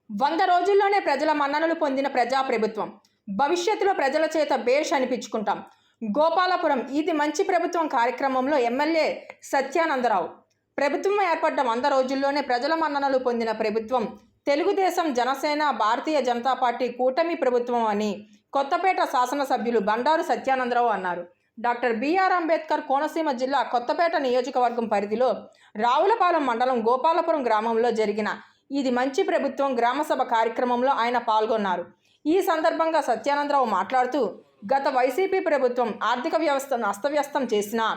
100 రోజుల్లోనే ప్రజల మన్ననలు పొందిన ప్రజాప్రభుత్వం. భవిష్యత్తులో ప్రజల చేత బేష్ అనిపించుకుంటాం. గోపాలపురం ఇది మంచి ప్రభుత్వం కార్యక్రమంలో ఎమ్మెల్యే సత్యానందరావు. ప్రభుత్వం ఏర్పడ్డ 100 రోజుల్లోనే ప్రజల మన్ననలు పొందిన ప్రభుత్వం తెలుగుదేశం, జనసేన, భారతీయ జనతా పార్టీ కూటమి ప్రభుత్వం అని కొత్తపేట శాసనసభ్యులు బండారు సత్యానందరావు అన్నారు. డాక్టర్ బిఆర్ అంబేద్కర్ కోనసీమ జిల్లా కొత్తపేట నియోజకవర్గం పరిధిలో రావులపాలెం మండలం గోపాలపురం గ్రామంలో జరిగిన ఇది మంచి ప్రభుత్వం గ్రామసభ కార్యక్రమంలో ఆయన పాల్గొన్నారు. ఈ సందర్భంగా సత్యానందరావు మాట్లాడుతూ, గత వైసీపీ ప్రభుత్వం ఆర్థిక వ్యవస్థను అస్తవ్యస్తం చేసినా,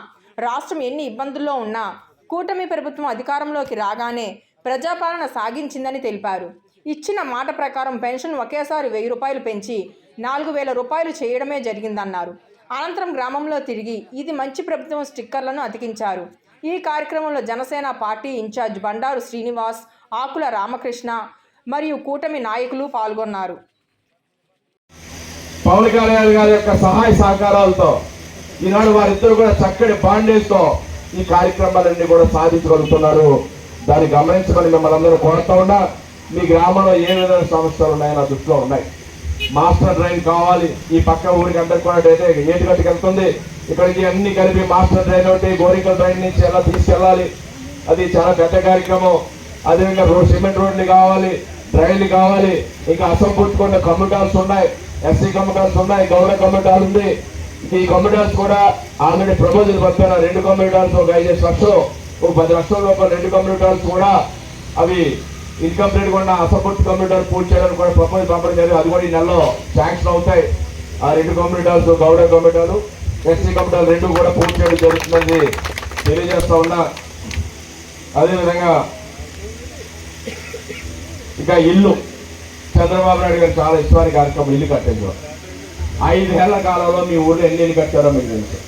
రాష్ట్రం ఎన్ని ఇబ్బందుల్లో ఉన్నా కూటమి ప్రభుత్వం అధికారంలోకి రాగానే ప్రజాపాలన సాగించిందని తెలిపారు. ఇచ్చిన మాట ప్రకారం పెన్షన్ ఒకేసారి 1000 రూపాయలు పెంచి 4000 రూపాయలు చేయడమే జరిగిందన్నారు. అనంతరం గ్రామంలో తిరిగి ఇది మంచి ప్రభుత్వం స్టిక్కర్లను అతికించారు. ఈ కార్యక్రమంలో జనసేన పార్టీ ఇన్ఛార్జ్ బండారు శ్రీనివాస్, ఆకుల రామకృష్ణ మరియు కూటమి నాయకులు పాల్గొన్నారు. పవన్ కళ్యాణ్ గారి యొక్క సహాయ సహకారాలతో ఈనాడు వారిద్దరు కూడా చక్కటి బాండేజ్తో ఈ కార్యక్రమాలన్నీ కూడా సాధించగలుగుతున్నారు. దాన్ని గమనించమని మిమ్మల్ని అందరూ కోరుతా ఉన్నా. మీ గ్రామంలో ఏ విధమైన సమస్యలు ఉన్నాయో నా దృష్టిలో ఉన్నాయి. మాస్టర్ డ్రైన్ కావాలి. ఈ పక్క ఊరికి అందరికి కూడా ఏటుగట్టుకు వెళ్తుంది. ఇక్కడికి అన్ని కలిపి మాస్టర్ డ్రైన్ ఒకటి గోరికల్ డ్రైన్ నుంచి ఎలా తీసుకెళ్ళాలి, అది చాలా పెద్ద కార్యక్రమం. అదేవిధంగా సిమెంట్ రోడ్లు కావాలి, డ్రైన్లు కావాలి. ఇంకా అసంపూర్తికున్న కమ్యూనిటాల్స్ ఉన్నాయి, ఎస్సీ కమ్యూనిటాల్స్ ఉన్నాయి, గౌడ కమ్యూనిటాల్ ఉంది. ఈ కమ్యూనిటాల్స్ కూడా ఆల్రెడీ ప్రపోజల్ పంపారు. 2 కమ్యూనిటాల్స్ ఒక 5 లక్షలు, ఒక 10 లక్షల లోపల 2 కమ్యూనిటాల్స్ కూడా అవి ఇన్కంప్లీట్ కూడా అసంపూర్తి కమ్యూనిటాల్ పూర్తి చేయడానికి కూడా ప్రపోజల్ పంపడం జరిగింది. అది కూడా ఈ నెలలో శాంక్షన్ అవుతాయి. ఆ 2 కమ్యూనిటాల్స్ గౌడ కమ్యూనిటాలు, ఎస్సీ కమ్యూనిటాల్ 2 కూడా పూర్తి చేయడం జరుగుతుందని తెలియజేస్తా ఉన్నా. అదేవిధంగా ఇంకా ఇల్లు, చంద్రబాబు నాయుడు గారు చాలా ఇష్టమైన కార్యక్రమం ఇల్లు కట్టింది. 5 ఏళ్ల కాలంలో మీ ఊళ్ళో ఎన్ని ఇల్లు కట్టారో మీకు తెలుసు.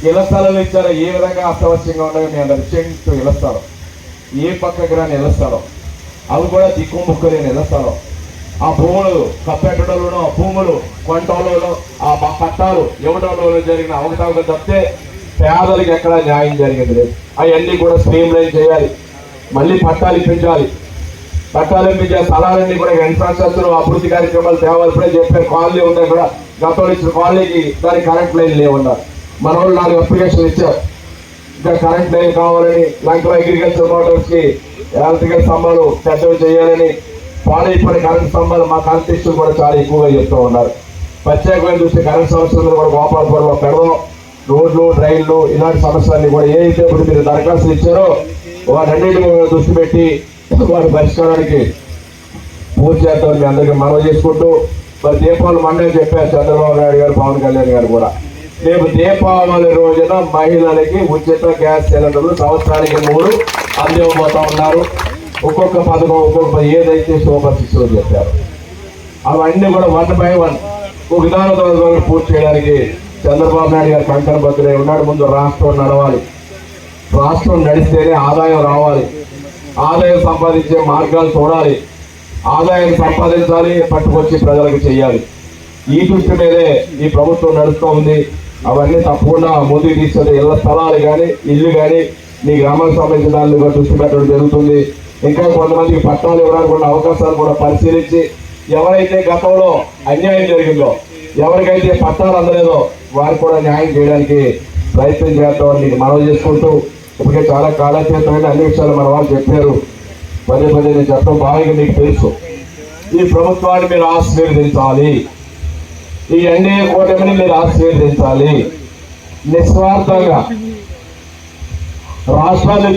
ఇళ్ల స్థలాలు ఇచ్చారో, ఏ విధంగా అస్తవస్యంగా ఉన్నాయో మీ అందరు విషయంతో ఇళ్ల స్థలం, ఏ పక్కకి రాని ఇళ్ల స్థలం, అవి కూడా దిక్కు ముక్కు లేని ఇళ్ల స్థలం. ఆ భూములు కప్పెట్టడంలోనో, భూములు కొంటలోనో, ఆ పట్టాలు ఇవ్వడంలో జరిగిన అవకతవకలు తప్పితే పేదలకు ఎక్కడా న్యాయం జరిగింది లేదు. అవన్నీ కూడా స్ట్రీమ్ లైన్ చేయాలి. మళ్ళీ పట్టాలు ఇప్పించాలి. పట్టాలు ఇప్పించే స్థలాలన్నీ కూడా ఇన్ఫ్రాస్ట్రక్చర్ అభివృద్ధి కార్యక్రమాలు తేవాలి. ఇప్పుడే చెప్పారు, కాలనీ ఉంది. కూడా గతంలో ఇచ్చిన కాలనీకి దానికి కరెంట్ లైన్ లేవన్నారు. మన వాళ్ళు 4 అప్లికేషన్లు ఇచ్చారు. ఇంకా కరెంట్ లైన్ కావాలని, లంకలో అగ్రికల్చర్ మోటార్స్కి ఎలక్ట్రికల్ స్తంభాలు పెద్దవి చేయాలని, పాడైపోయిన కరెంట్ స్తంభాలు మా కాంపిటీషన్ కూడా చాలా ఎక్కువగా చెప్తూ ఉన్నారు. ప్రత్యేకమైన దృష్టి కరెంట్ సమస్యలు కూడా గోపాలపురంలో పెడదాం. రోడ్లు, డ్రైన్లు, ఇలాంటి సమస్యలన్నీ కూడా ఏ అయితే ఇప్పుడు మీరు దరఖాస్తులు ఇచ్చారో వాటన్నిటి మీద దృష్టి పెట్టి వాటి పరిష్కారానికి పూర్తి చేద్దామని మీ అందరికీ మనవి చేసుకుంటూ, మరి దీపావళి మండే చెప్పారు చంద్రబాబు నాయుడు గారు, పవన్ కళ్యాణ్ గారు కూడా. రేపు దీపావళి రోజున మహిళలకి ఉచిత గ్యాస్ సిలిండర్లు సంవత్సరానికి 3 అందివ్వబోతా ఉన్నారు. ఒక్కొక్క పథకం ఒక్కొక్క ఏదైతే సూపర్ 6 చెప్పారు అవన్నీ కూడా 1 by 1 ఒక విధానం పూర్తి చేయడానికి చంద్రబాబు నాయుడు గారు కంకణ బద్దులై ఉన్నాడు. ముందు రాష్ట్రం నడవాలి. రాష్ట్రం నడిస్తేనే ఆదాయం రావాలి. ఆదాయం సంపాదించే మార్గాలు చూడాలి. ఆదాయాన్ని సంపాదించాలి, పట్టుకొచ్చి ప్రజలకు చేయాలి. ఈ దృష్టి మీదే ఈ ప్రభుత్వం నడుస్తూ ఉంది. అవన్నీ తప్పకుండా ముందుకు తీసుకెళ్తే ఇళ్ల స్థలాలు కానీ, ఇల్లు కానీ మీ గ్రామానికి సంబంధించిన దాన్ని కూడా దృష్టి పెట్టడం జరుగుతుంది. ఇంకా కొంతమందికి పట్టాలు ఇవ్వడానికి ఉన్న అవకాశాలు కూడా పరిశీలించి, ఎవరైతే గతంలో అన్యాయం జరిగిందో, ఎవరికైతే పట్టాలు అందలేదో వారికి కూడా న్యాయం చేయడానికి ప్రయత్నం చేస్తామని మీకు మనవి చేసుకుంటూ, ఇప్పటికే చాలా కాలక్షేత్రమైన అన్ని విషయాలు మన వాళ్ళు చెప్పారు. పదే నేను చెప్పడం బాగా మీకు తెలుసు. ఈ ప్రభుత్వాన్ని మీరు ఆశీర్వదించాలి. ఈ ఎన్డీఏ కూటమిని మీరు ఆశీర్వదించాలి. నిస్వార్థంగా రాష్ట్రాన్ని